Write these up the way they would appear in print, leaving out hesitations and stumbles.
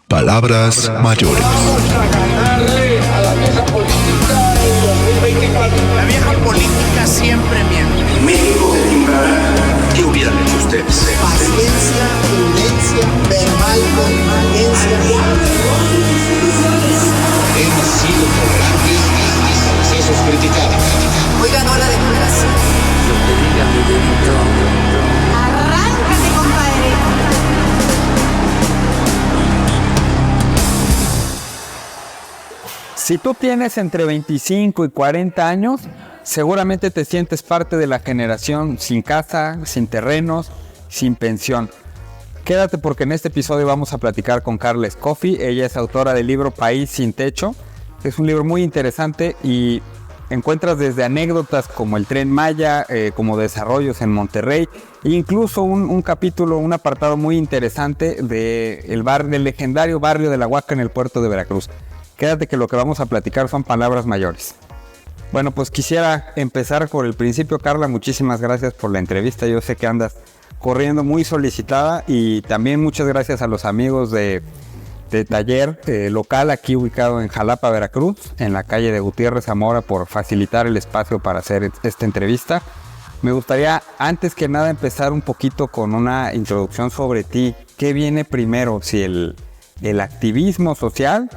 Palabras mayores. Vamos a ganarle a la vieja política en 2024. La vieja política siempre miente. México se timbrará. ¿Qué hubieran hecho ustedes? Paciencia, prudencia, verbal contingencia. Hemos sido tolerantes hasta excesos criticados. Hoy ganó la democracia. Arráncate, compadre. Si tú tienes entre 25 y 40 años, seguramente te sientes parte de la generación sin casa, sin terrenos, sin pensión. Quédate porque en este episodio vamos a platicar con Carla Escoffi. Ella es autora del libro País sin Techo. Es un libro muy interesante y encuentras desde anécdotas como el Tren Maya, como desarrollos en Monterrey, e incluso un capítulo, un apartado muy interesante del legendario barrio de La Huaca en el puerto de Veracruz. Quédate que lo que vamos a platicar son palabras mayores. Bueno, pues quisiera empezar por el principio. Carla, muchísimas gracias por la entrevista. Yo sé que andas corriendo muy solicitada y también muchas gracias a los amigos de taller local aquí ubicado en Jalapa, Veracruz, en la calle de Gutiérrez Zamora, por facilitar el espacio para hacer esta entrevista. Me gustaría antes que nada empezar un poquito con una introducción sobre ti. ¿Qué viene primero? Si el activismo social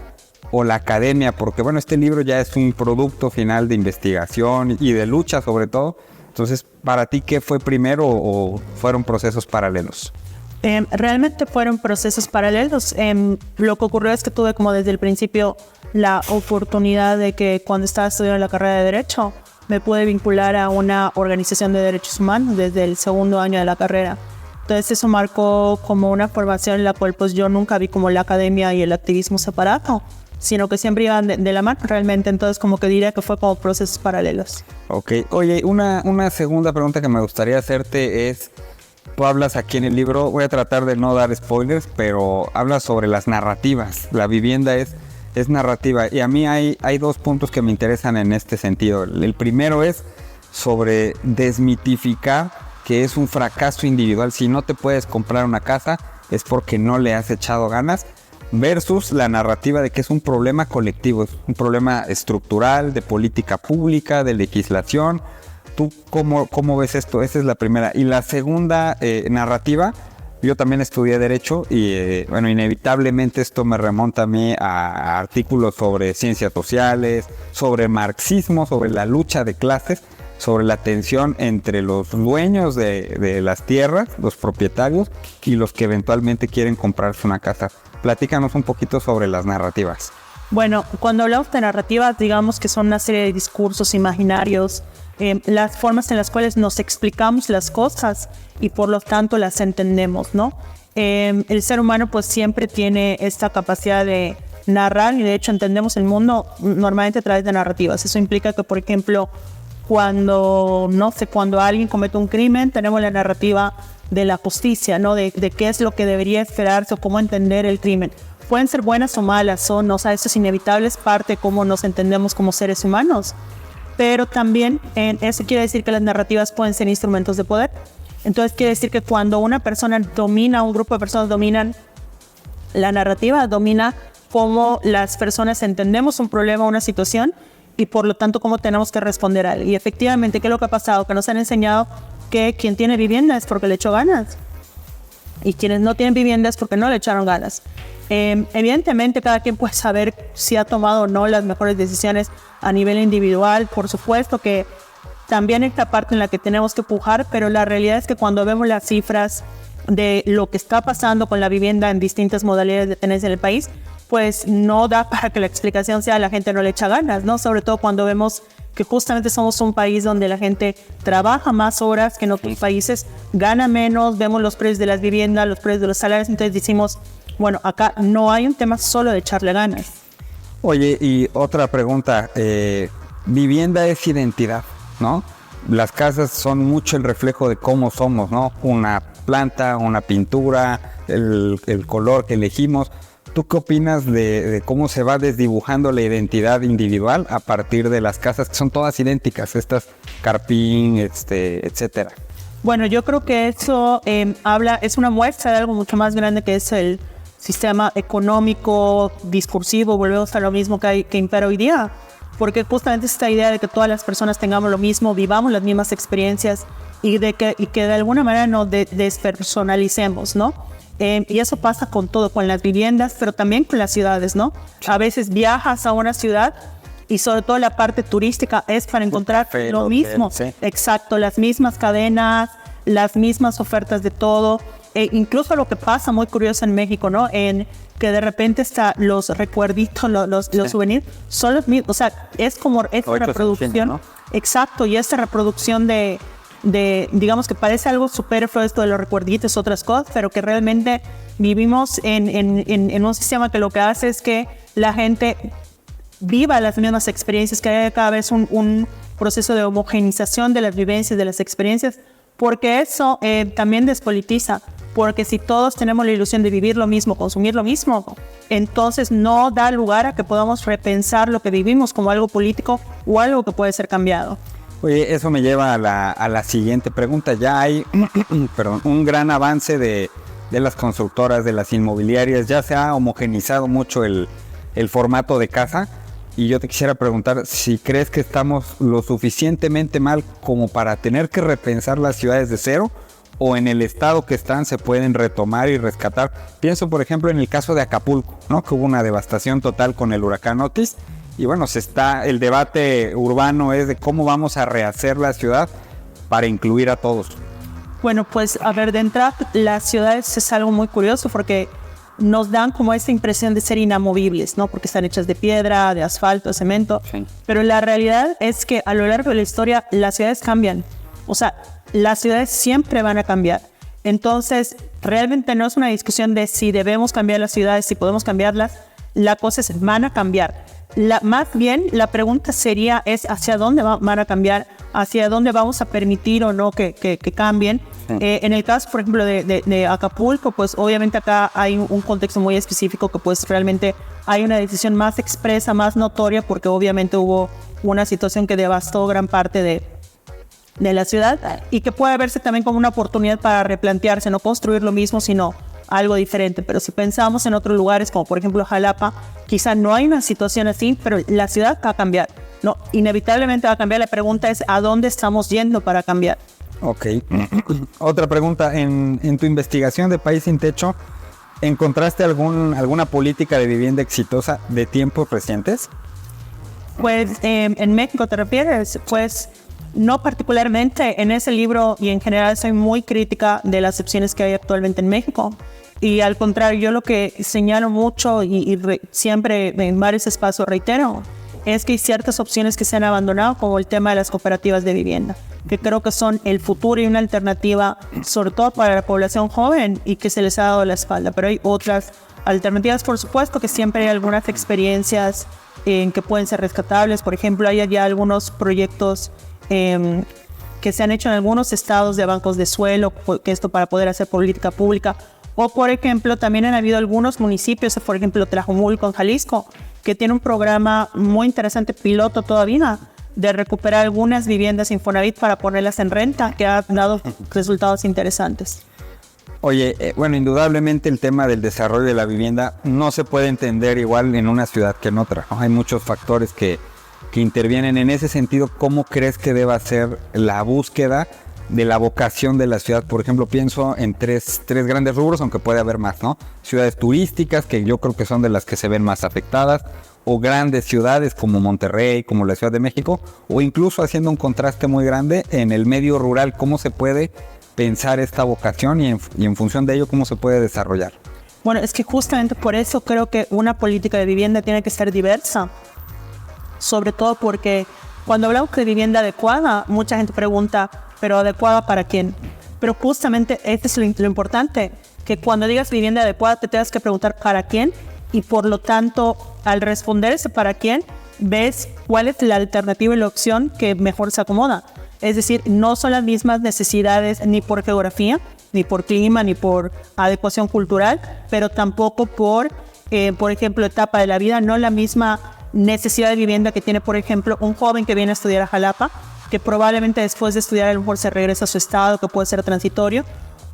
o la academia, porque bueno, este libro ya es un producto final de investigación y de lucha sobre todo. Entonces, para ti, ¿qué fue primero o fueron procesos paralelos? Realmente fueron procesos paralelos. Lo que ocurrió es que tuve como desde el principio la oportunidad de que cuando estaba estudiando la carrera de Derecho me pude vincular a una organización de derechos humanos desde el segundo año de la carrera. Entonces eso marcó como una formación en la cual pues yo nunca vi como la academia y el activismo separado, sino que siempre iban de la mano realmente. Entonces como que diría que fue como procesos paralelos. Ok, oye, una segunda pregunta que me gustaría hacerte es, tú hablas aquí en el libro, voy a tratar de no dar spoilers, pero hablas sobre las narrativas. La vivienda es narrativa y a mí hay dos puntos que me interesan en este sentido. El primero es sobre desmitificar que es un fracaso individual. Si no te puedes comprar una casa es porque no le has echado ganas, versus la narrativa de que es un problema colectivo, es un problema estructural, de política pública, de legislación. ¿Tú cómo ves esto? Esa es la primera. Y la segunda narrativa, yo también estudié Derecho y bueno, inevitablemente esto me remonta a mí a artículos sobre ciencias sociales, sobre marxismo, sobre la lucha de clases, sobre la tensión entre los dueños de las tierras, los propietarios, y los que eventualmente quieren comprarse una casa. Platícanos un poquito sobre las narrativas. Bueno, cuando hablamos de narrativas, digamos que son una serie de discursos imaginarios, las formas en las cuales nos explicamos las cosas y por lo tanto las entendemos, ¿no? El ser humano pues siempre tiene esta capacidad de narrar y de hecho entendemos el mundo normalmente a través de narrativas. Eso implica que, por ejemplo, cuando alguien comete un crimen, tenemos la narrativa de la justicia, ¿no? De qué es lo que debería esperarse o cómo entender el crimen. Pueden ser buenas o malas, o sea, eso es inevitable, es parte de cómo nos entendemos como seres humanos. Pero también eso quiere decir que las narrativas pueden ser instrumentos de poder. Entonces quiere decir que cuando una persona domina, un grupo de personas dominan la narrativa, domina cómo las personas entendemos un problema, una situación, y por lo tanto cómo tenemos que responder a él. Y efectivamente, ¿qué es lo que ha pasado? Que nos han enseñado que quien tiene vivienda es porque le echó ganas y quienes no tienen vivienda es porque no le echaron ganas. Evidentemente cada quien puede saber si ha tomado o no las mejores decisiones a nivel individual. Por supuesto que también esta parte en la que tenemos que pujar, pero la realidad es que cuando vemos las cifras de lo que está pasando con la vivienda en distintas modalidades de tenencia en el país, pues no da para que la explicación sea la gente no le echa ganas, ¿no? Sobre todo cuando vemos que justamente somos un país donde la gente trabaja más horas que en otros países, gana menos, vemos los precios de las viviendas, los precios de los salarios, entonces decimos, bueno, acá no hay un tema solo de echarle ganas. Oye, y otra pregunta, vivienda es identidad, ¿no? Las casas son mucho el reflejo de cómo somos, ¿no? Una planta, una pintura, el color que elegimos. ¿Tú qué opinas de cómo se va desdibujando la identidad individual a partir de las casas que son todas idénticas, estas Carpín, etcétera? Bueno, yo creo que eso es una muestra de algo mucho más grande que es el sistema económico, discursivo, volvemos a lo mismo que impera hoy día. Porque justamente esta idea de que todas las personas tengamos lo mismo, vivamos las mismas experiencias y que de alguna manera nos despersonalicemos, ¿no? Y eso pasa con todo, con las viviendas, pero también con las ciudades, ¿no? A veces viajas a una ciudad y sobre todo la parte turística es para encontrar lo mismo. Sí. Exacto, las mismas cadenas, las mismas ofertas de todo. Incluso lo que pasa muy curioso en México, ¿no? En que de repente los recuerditos, los souvenirs son los mismos. O sea, es como esta reproducción. ¿No? Exacto, y esta reproducción de digamos que parece algo superfluo esto de los recuerditos, otras cosas, pero que realmente vivimos en un sistema que lo que hace es que la gente viva las mismas experiencias, que haya cada vez un proceso de homogenización de las vivencias, de las experiencias, porque eso también despolitiza, porque si todos tenemos la ilusión de vivir lo mismo, consumir lo mismo, entonces no da lugar a que podamos repensar lo que vivimos como algo político o algo que puede ser cambiado. Oye, eso me lleva a la siguiente pregunta. Ya hay un gran avance de las constructoras, de las inmobiliarias. Ya se ha homogenizado mucho el formato de casa. Y yo te quisiera preguntar si crees que estamos lo suficientemente mal como para tener que repensar las ciudades de cero, o en el estado que están se pueden retomar y rescatar. Pienso, por ejemplo, en el caso de Acapulco, ¿no? Que hubo una devastación total con el huracán Otis. Y bueno, el debate urbano es de cómo vamos a rehacer la ciudad para incluir a todos. Bueno, pues a ver, de entrada, las ciudades es algo muy curioso porque nos dan como esta impresión de ser inamovibles, ¿no? Porque están hechas de piedra, de asfalto, de cemento. Sí. Pero la realidad es que a lo largo de la historia las ciudades cambian. O sea, las ciudades siempre van a cambiar. Entonces, realmente no es una discusión de si debemos cambiar las ciudades, si podemos cambiarlas. La cosa es, van a cambiar. Más bien, la pregunta es hacia dónde van a cambiar, hacia dónde vamos a permitir o no que cambien. Sí. En el caso, por ejemplo, de Acapulco, pues obviamente acá hay un contexto muy específico que pues realmente hay una decisión más expresa, más notoria, porque obviamente hubo una situación que devastó gran parte de la ciudad y que puede verse también como una oportunidad para replantearse, no construir lo mismo, sino algo diferente. Pero si pensamos en otros lugares, como por ejemplo Jalapa, quizá no hay una situación así, pero la ciudad va a cambiar, ¿no? Inevitablemente va a cambiar. La pregunta es ¿a dónde estamos yendo para cambiar? Ok. Otra pregunta. En tu investigación de País Sin Techo, ¿encontraste alguna política de vivienda exitosa de tiempos recientes? Pues en México, ¿te refieres? Pues no particularmente. En ese libro y en general soy muy crítica de las opciones que hay actualmente en México. Y al contrario, yo lo que señalo mucho y siempre en varios espacios reitero, es que hay ciertas opciones que se han abandonado, como el tema de las cooperativas de vivienda, que creo que son el futuro y una alternativa, sobre todo para la población joven, y que se les ha dado la espalda. Pero hay otras alternativas, por supuesto, que siempre hay algunas experiencias que pueden ser rescatables. Por ejemplo, hay ya algunos proyectos que se han hecho en algunos estados de bancos de suelo, que esto para poder hacer política pública. O, por ejemplo, también han habido algunos municipios, por ejemplo, Tlajomulco en Jalisco, que tiene un programa muy interesante, piloto todavía, de recuperar algunas viviendas Infonavit para ponerlas en renta, que ha dado resultados interesantes. Oye, bueno, indudablemente el tema del desarrollo de la vivienda no se puede entender igual en una ciudad que en otra, ¿no? Hay muchos factores que intervienen en ese sentido. ¿Cómo crees que deba ser la búsqueda de la vocación de la ciudad? Por ejemplo, pienso en tres grandes rubros, aunque puede haber más, ¿no? Ciudades turísticas, que yo creo que son de las que se ven más afectadas, o grandes ciudades como Monterrey, como la Ciudad de México, o incluso haciendo un contraste muy grande en el medio rural. ¿Cómo se puede pensar esta vocación y en función de ello cómo se puede desarrollar? Bueno, es que justamente por eso creo que una política de vivienda tiene que ser diversa, sobre todo porque cuando hablamos de vivienda adecuada, mucha gente pregunta, ¿pero adecuada para quién? Pero justamente este es lo importante, que cuando digas vivienda adecuada te tengas que preguntar para quién, y por lo tanto, al responder ese para quién, ves cuál es la alternativa y la opción que mejor se acomoda. Es decir, no son las mismas necesidades ni por geografía, ni por clima, ni por adecuación cultural, pero tampoco por ejemplo, etapa de la vida, no la misma necesidad de vivienda que tiene, por ejemplo, un joven que viene a estudiar a Jalapa, que probablemente después de estudiar a lo mejor se regresa a su estado, que puede ser transitorio,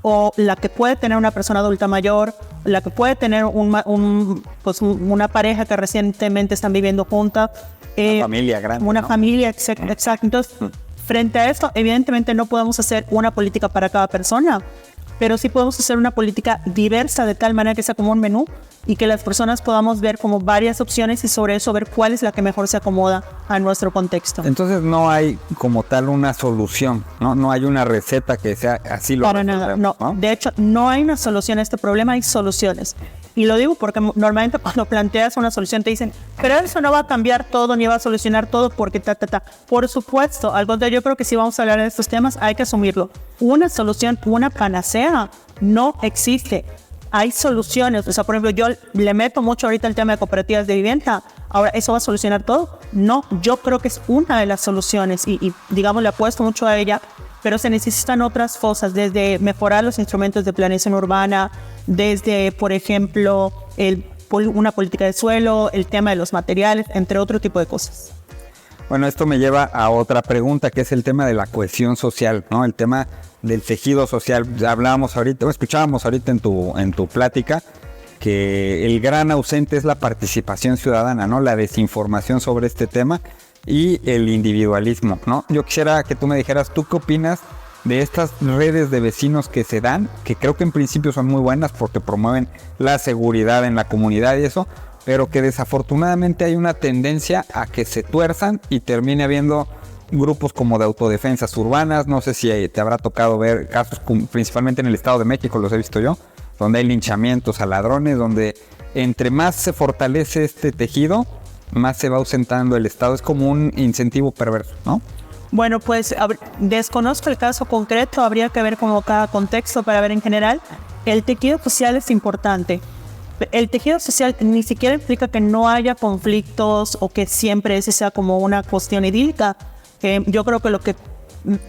o la que puede tener una persona adulta mayor, la que puede tener una pareja que recientemente están viviendo juntas. Una familia grande. Una ¿no? familia, exacto. Entonces, frente a esto, evidentemente no podemos hacer una política para cada persona, pero sí podemos hacer una política diversa de tal manera que sea como un menú y que las personas podamos ver como varias opciones y sobre eso ver cuál es la que mejor se acomoda a nuestro contexto. Entonces no hay como tal una solución, ¿no? No hay una receta que sea así lo Para nada, no. De hecho, no hay una solución a este problema, hay soluciones. Y lo digo porque normalmente cuando planteas una solución te dicen, pero eso no va a cambiar todo ni va a solucionar todo porque Por supuesto, al contrario, yo creo que si vamos a hablar de estos temas hay que asumirlo. Una solución, una panacea no existe. Hay soluciones, o sea, por ejemplo, yo le meto mucho ahorita el tema de cooperativas de vivienda. Ahora, ¿eso va a solucionar todo? No, yo creo que es una de las soluciones y digamos, le apuesto mucho a ella, pero se necesitan otras cosas, desde mejorar los instrumentos de planeación urbana, desde, por ejemplo, una política de suelo, el tema de los materiales, entre otro tipo de cosas. Bueno, esto me lleva a otra pregunta, que es el tema de la cohesión social, ¿no? El tema del tejido social. Ya hablábamos ahorita, o escuchábamos ahorita en tu plática, que el gran ausente es la participación ciudadana, ¿no? La desinformación sobre este tema y el individualismo, ¿no? Yo quisiera que tú me dijeras, ¿tú qué opinas de estas redes de vecinos que se dan? Que creo que en principio son muy buenas porque promueven la seguridad en la comunidad y eso, pero que desafortunadamente hay una tendencia a que se tuerzan y termine habiendo grupos como de autodefensas urbanas. No sé si te habrá tocado ver casos, principalmente en el Estado de México, los he visto yo, donde hay linchamientos a ladrones, donde entre más se fortalece este tejido, más se va ausentando el Estado. Es como un incentivo perverso, ¿no? Bueno, pues desconozco el caso concreto, habría que ver como cada contexto para ver en general. El tejido social es importante. El tejido social ni siquiera implica que no haya conflictos o que siempre ese sea como una cuestión idílica. Yo creo que lo que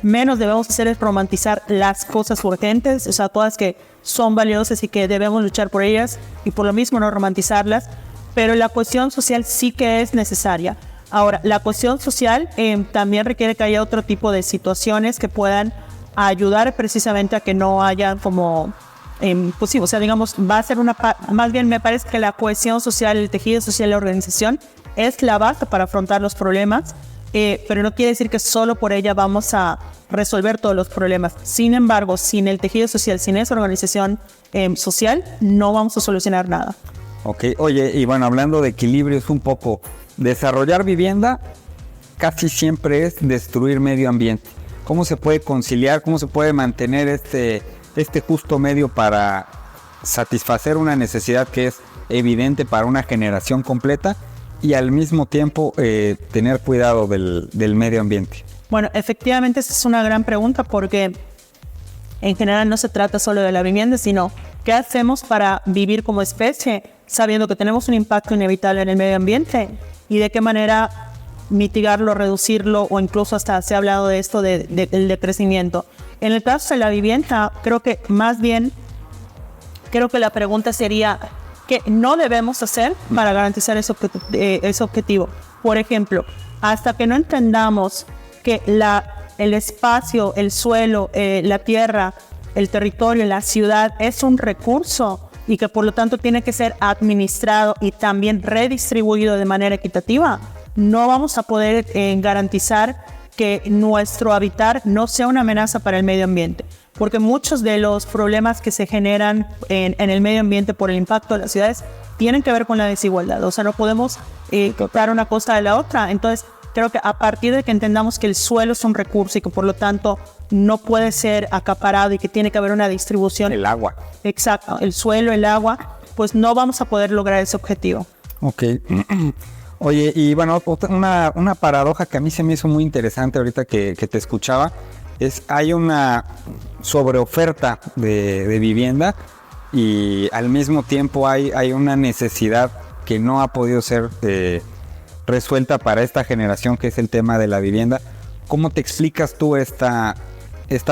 menos debemos hacer es romantizar las cosas urgentes, o sea, todas que son valiosas y que debemos luchar por ellas y por lo mismo no romantizarlas, pero la cohesión social sí que es necesaria. Ahora, la cohesión social también requiere que haya otro tipo de situaciones que puedan ayudar precisamente a que no haya como... pues sí, o sea, digamos, va a ser más bien me parece que la cohesión social, el tejido social, la organización es la base para afrontar los problemas, pero no quiere decir que solo por ella vamos a resolver todos los problemas. Sin embargo, sin el tejido social, sin esa organización social, no vamos a solucionar nada. Ok, oye, y bueno, hablando de equilibrios un poco, desarrollar vivienda casi siempre es destruir medio ambiente. ¿Cómo se puede conciliar, cómo se puede mantener este justo medio para satisfacer una necesidad que es evidente para una generación completa y al mismo tiempo tener cuidado del medio ambiente? Bueno, efectivamente esa es una gran pregunta porque en general no se trata solo de la vivienda, sino qué hacemos para vivir como especie sabiendo que tenemos un impacto inevitable en el medio ambiente y de qué manera mitigarlo, reducirlo o incluso hasta se ha hablado de esto del decrecimiento. En el caso de la vivienda, creo que la pregunta sería ¿qué no debemos hacer para garantizar ese objetivo? Por ejemplo, hasta que no entendamos que el espacio, el suelo, la tierra, el territorio, la ciudad es un recurso y que por lo tanto tiene que ser administrado y también redistribuido de manera equitativa, no vamos a poder garantizar que nuestro habitar no sea una amenaza para el medio ambiente, porque muchos de los problemas que se generan en el medio ambiente por el impacto de las ciudades tienen que ver con la desigualdad, o sea, no podemos quitar una cosa de la otra. Entonces, creo que a partir de que entendamos que el suelo es un recurso y que por lo tanto no puede ser acaparado y que tiene que haber una distribución. El agua. Exacto, el suelo, el agua, pues no vamos a poder lograr ese objetivo. Ok. Oye, y bueno, una paradoja que a mí se me hizo muy interesante ahorita que te escuchaba, es hay una sobreoferta de vivienda y al mismo tiempo hay una necesidad que no ha podido ser resuelta para esta generación, que es el tema de la vivienda. ¿Cómo te explicas tú esta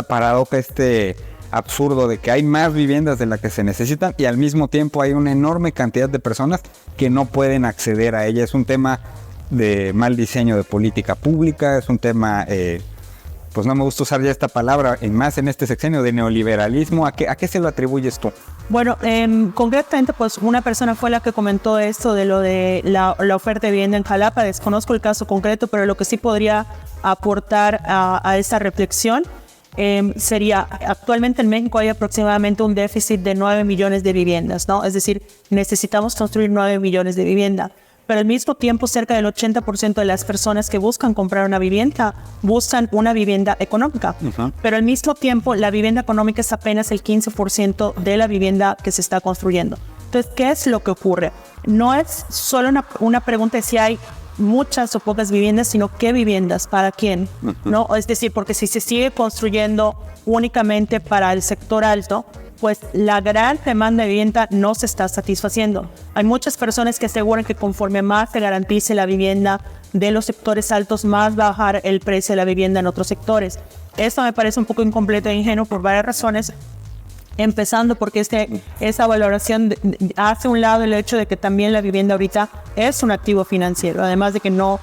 paradoja, este absurdo de que hay más viviendas de las que se necesitan y al mismo tiempo hay una enorme cantidad de personas que no pueden acceder a ella? Es un tema de mal diseño de política pública, es un tema pues no me gusta usar ya esta palabra, más en este sexenio de neoliberalismo, ¿a qué se lo atribuyes tú? Bueno, concretamente, pues una persona fue la que comentó esto de lo de la oferta de vivienda en Jalapa. Desconozco el caso concreto, pero lo que sí podría aportar a esa reflexión sería, actualmente en México hay aproximadamente un déficit de 9 millones de viviendas, ¿no? Es decir, necesitamos construir 9 millones de viviendas. Pero al mismo tiempo, cerca del 80% de las personas que buscan comprar una vivienda buscan una vivienda económica. Uh-huh. Pero al mismo tiempo, la vivienda económica es apenas el 15% de la vivienda que se está construyendo. Entonces, ¿qué es lo que ocurre? No es solo una pregunta de si hay muchas o pocas viviendas, sino qué viviendas, para quién, ¿no? Es decir, porque si se sigue construyendo únicamente para el sector alto, pues la gran demanda de vivienda no se está satisfaciendo. Hay muchas personas que aseguran que conforme más se garantice la vivienda de los sectores altos, más va a bajar el precio de la vivienda en otros sectores. Esto me parece un poco incompleto e ingenuo por varias razones, empezando porque esa valoración hace un lado el hecho de que también la vivienda ahorita es un activo financiero, además de que no,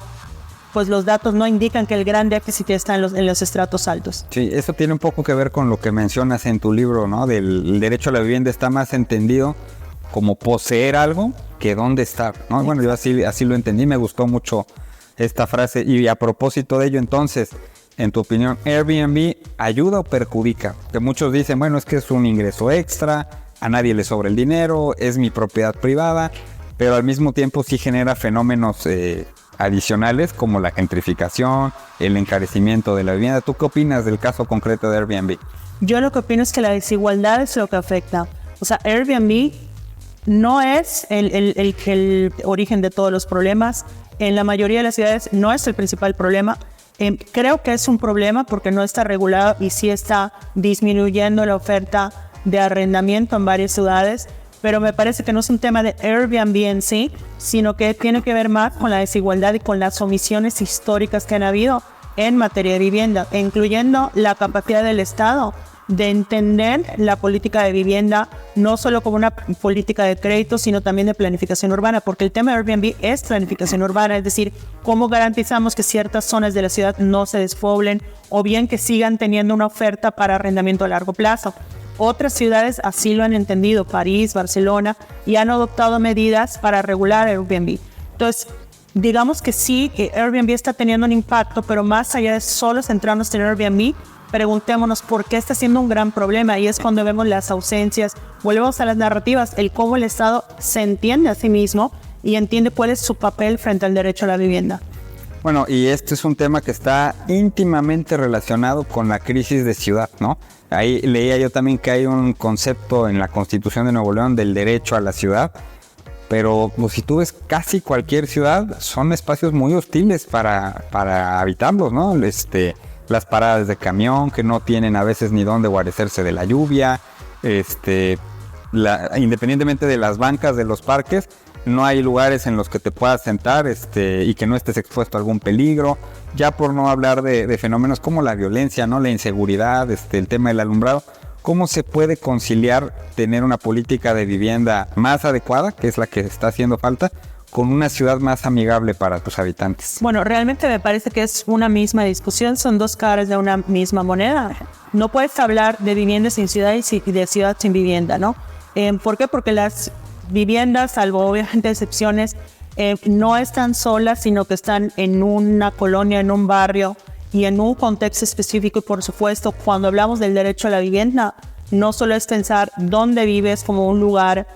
pues los datos no indican que el gran déficit está en los estratos altos. Sí, eso tiene un poco que ver con lo que mencionas en tu libro, ¿no? Del derecho a la vivienda está más entendido como poseer algo que dónde estar, ¿no? Bueno, yo así lo entendí, me gustó mucho esta frase. Y a propósito de ello, entonces, en tu opinión, ¿Airbnb ayuda o perjudica? Que muchos dicen, bueno, es que es un ingreso extra, a nadie le sobra el dinero, es mi propiedad privada, pero al mismo tiempo sí genera fenómenos adicionales como la gentrificación, el encarecimiento de la vivienda. ¿Tú qué opinas del caso concreto de Airbnb? Yo lo que opino es que la desigualdad es lo que afecta. O sea, Airbnb no es el origen de todos los problemas. En la mayoría de las ciudades no es el principal problema. Creo que es un problema porque no está regulado y sí está disminuyendo la oferta de arrendamiento en varias ciudades. Pero me parece que no es un tema de Airbnb en sí, sino que tiene que ver más con la desigualdad y con las omisiones históricas que han habido en materia de vivienda, incluyendo la capacidad del Estado de entender la política de vivienda no solo como una política de crédito, sino también de planificación urbana, porque el tema de Airbnb es planificación urbana, es decir, cómo garantizamos que ciertas zonas de la ciudad no se despoblen o bien que sigan teniendo una oferta para arrendamiento a largo plazo. Otras ciudades así lo han entendido, París, Barcelona, y han adoptado medidas para regular Airbnb. Entonces, digamos que sí, que Airbnb está teniendo un impacto, pero más allá de solo centrarnos en Airbnb, preguntémonos por qué está siendo un gran problema, y es cuando vemos las ausencias, volvemos a las narrativas, el cómo el Estado se entiende a sí mismo y entiende cuál es su papel frente al derecho a la vivienda. Bueno, y este es un tema que está íntimamente relacionado con la crisis de ciudad, ¿no? Ahí leía yo también que hay un concepto en la Constitución de Nuevo León del derecho a la ciudad, pero pues, si tú ves casi cualquier ciudad, son espacios muy hostiles para habitarlos, ¿no? Las paradas de camión que no tienen a veces ni dónde guarecerse de la lluvia, independientemente de las bancas de los parques, no hay lugares en los que te puedas sentar y que no estés expuesto a algún peligro, ya por no hablar de fenómenos como la violencia, ¿no? La inseguridad, el tema del alumbrado. ¿Cómo se puede conciliar tener una política de vivienda más adecuada, que es la que está haciendo falta, con una ciudad más amigable para tus habitantes? Bueno, realmente me parece que es una misma discusión, son dos caras de una misma moneda. No puedes hablar de vivienda sin ciudad y de ciudad sin vivienda, ¿no? ¿Por qué? Porque las viviendas, salvo obviamente excepciones, no están solas, sino que están en una colonia, en un barrio y en un contexto específico. Y por supuesto, cuando hablamos del derecho a la vivienda, no solo es pensar dónde vives como un lugar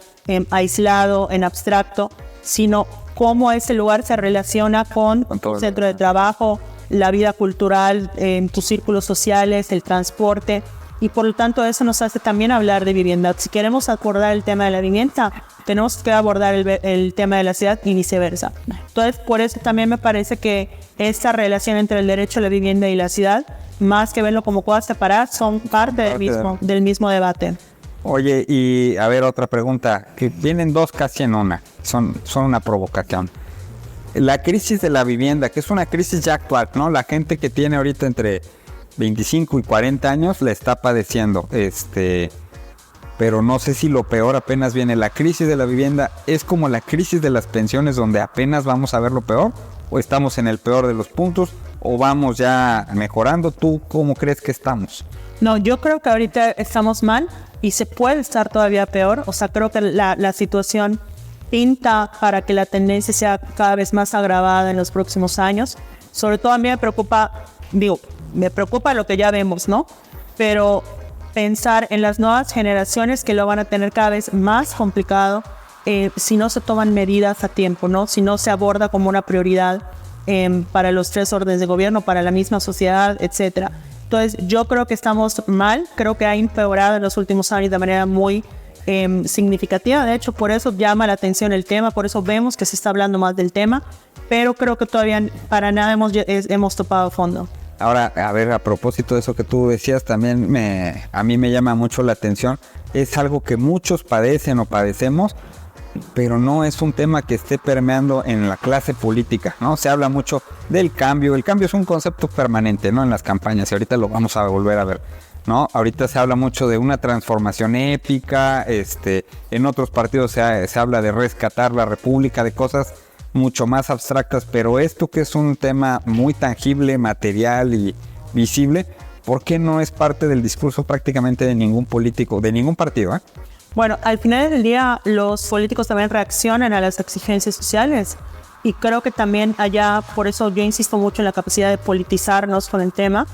aislado, en abstracto, sino cómo ese lugar se relaciona con tu centro de trabajo, la vida cultural, tus círculos sociales, el transporte. Y por lo tanto eso nos hace también hablar de vivienda. Si queremos abordar el tema de la vivienda, tenemos que abordar el tema de la ciudad y viceversa. Entonces, por eso también me parece que esta relación entre el derecho a la vivienda y la ciudad, más que verlo como cosas separadas, son parte del mismo debate. Oye, y a ver, otra pregunta, que vienen dos casi en una, son una provocación. La crisis de la vivienda, que es una crisis ya actual, ¿no? La gente que tiene ahorita entre 25 y 40 años la está padeciendo, pero no sé si lo peor apenas viene. La crisis de la vivienda es como la crisis de las pensiones, donde apenas vamos a ver lo peor, o estamos en el peor de los puntos. o vamos ya mejorando? ¿Tú cómo crees que estamos? No, yo creo que ahorita estamos mal y se puede estar todavía peor. O sea, creo que la situación pinta para que la tendencia sea cada vez más agravada en los próximos años. Sobre todo a mí me preocupa lo que ya vemos, ¿no? Pero pensar en las nuevas generaciones que lo van a tener cada vez más complicado si no se toman medidas a tiempo, ¿no? Si no se aborda como una prioridad para los 3 órdenes de gobierno, para la misma sociedad, etcétera. Entonces, yo creo que estamos mal, creo que ha empeorado en los últimos años de manera muy significativa. De hecho, por eso llama la atención el tema, por eso vemos que se está hablando más del tema, pero creo que todavía para nada hemos topado fondo. Ahora, a ver, a propósito de eso que tú decías, también a mí me llama mucho la atención. Es algo que muchos padecen o padecemos, pero no es un tema que esté permeando en la clase política, ¿no? Se habla mucho del cambio. El cambio es un concepto permanente, ¿no? En las campañas, y ahorita lo vamos a volver a ver, ¿no? Ahorita se habla mucho de una transformación épica, en otros partidos se habla de rescatar la república, de cosas mucho más abstractas, pero esto que es un tema muy tangible, material y visible, ¿por qué no es parte del discurso prácticamente de ningún político, de ningún partido? Bueno, al final del día los políticos también reaccionan a las exigencias sociales y creo que también allá, por eso yo insisto mucho en la capacidad de politizarnos con el tema,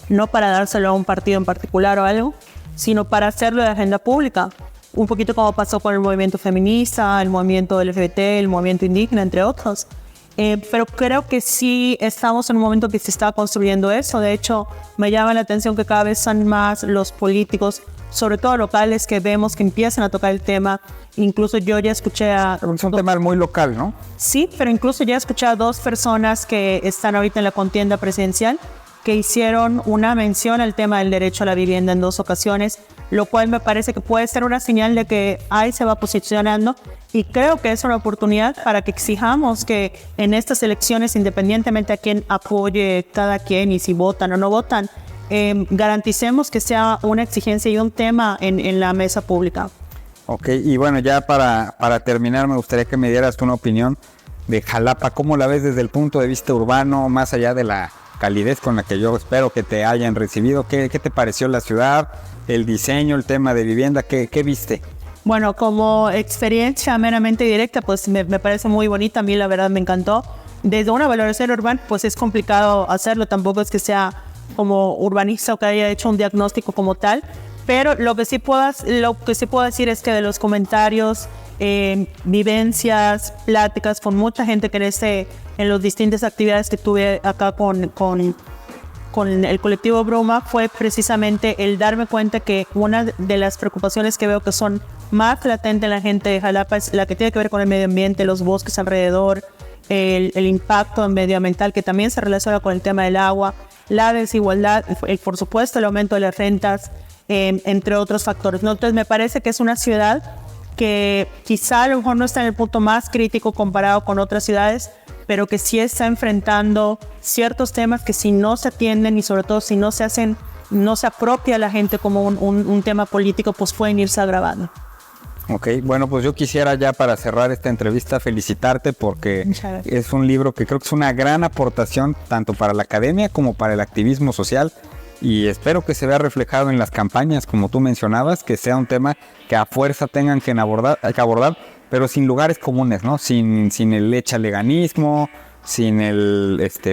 no para dárselo a un partido en particular o algo, sino para hacerlo de agenda pública. Un poquito como pasó con el movimiento feminista, el movimiento LGBT, el movimiento indígena, entre otros. Pero creo que sí estamos en un momento que se está construyendo eso. De hecho, me llama la atención que cada vez son más los políticos, sobre todo locales, que vemos que empiezan a tocar el tema. Incluso yo ya escuché a... Es un tema muy local, ¿no? Sí, pero incluso ya escuché a 2 personas que están ahorita en la contienda presidencial que hicieron una mención al tema del derecho a la vivienda en 2 ocasiones, lo cual me parece que puede ser una señal de que ahí se va posicionando, y creo que es una oportunidad para que exijamos que en estas elecciones, independientemente a quién apoye cada quien y si votan o no votan, garanticemos que sea una exigencia y un tema en la mesa pública. Ok, y bueno, ya para terminar, me gustaría que me dieras una opinión de Jalapa. ¿Cómo la ves desde el punto de vista urbano, más allá de la calidez con la que yo espero que te hayan recibido? ¿Qué te pareció la ciudad, el diseño, el tema de vivienda? ¿Qué viste? Bueno, como experiencia meramente directa, pues me parece muy bonita. A mí la verdad me encantó. Desde una valoración urbana, pues es complicado hacerlo. Tampoco es que sea como urbanista o que haya hecho un diagnóstico como tal. Pero lo que sí puedo decir es que de los comentarios, vivencias, pláticas con mucha gente que en las distintas actividades que tuve acá con el colectivo Bruma, fue precisamente el darme cuenta que una de las preocupaciones que veo que son más latentes en la gente de Jalapa es la que tiene que ver con el medio ambiente, los bosques alrededor, el impacto medioambiental que también se relaciona con el tema del agua, la desigualdad, por supuesto el aumento de las rentas, entre otros factores, ¿no? Entonces me parece que es una ciudad que quizá a lo mejor no está en el punto más crítico comparado con otras ciudades, pero que sí está enfrentando ciertos temas que si no se atienden y sobre todo si no se apropia a la gente como un tema político, pues pueden irse agravando. Ok, bueno, pues yo quisiera ya para cerrar esta entrevista felicitarte porque es un libro que creo que es una gran aportación tanto para la academia como para el activismo social, y espero que se vea reflejado en las campañas, como tú mencionabas, que sea un tema que a fuerza tengan que abordar, pero sin lugares comunes, ¿no? Sin el echaleganismo, sin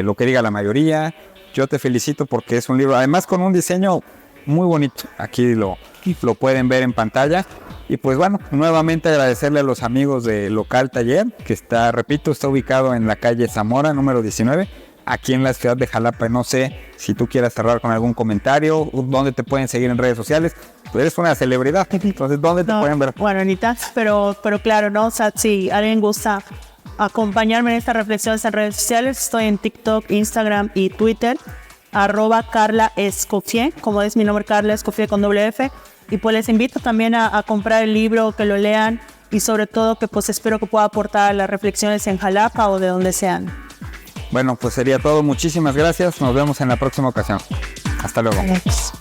lo que diga la mayoría. Yo te felicito porque es un libro, además con un diseño muy bonito. Aquí lo pueden ver en pantalla. Y pues bueno, nuevamente agradecerle a los amigos de Local Taller, que está ubicado en la calle Zamora, número 19, aquí en la ciudad de Jalapa. No sé si tú quieras cerrar con algún comentario, dónde te pueden seguir en redes sociales. Tú eres una celebridad, entonces ¿dónde te pueden ver? Bueno, Anita, pero claro, ¿no? O sea, si alguien gusta acompañarme en estas reflexiones en redes sociales, estoy en TikTok, Instagram y Twitter, @Carla Escoffier, como es mi nombre, Carla Escoffier con WF. Y pues les invito también a comprar el libro, que lo lean y sobre todo que pues espero que pueda aportar las reflexiones en Jalapa o de donde sean. Bueno, pues sería todo. Muchísimas gracias. Nos vemos en la próxima ocasión. Hasta luego. Gracias.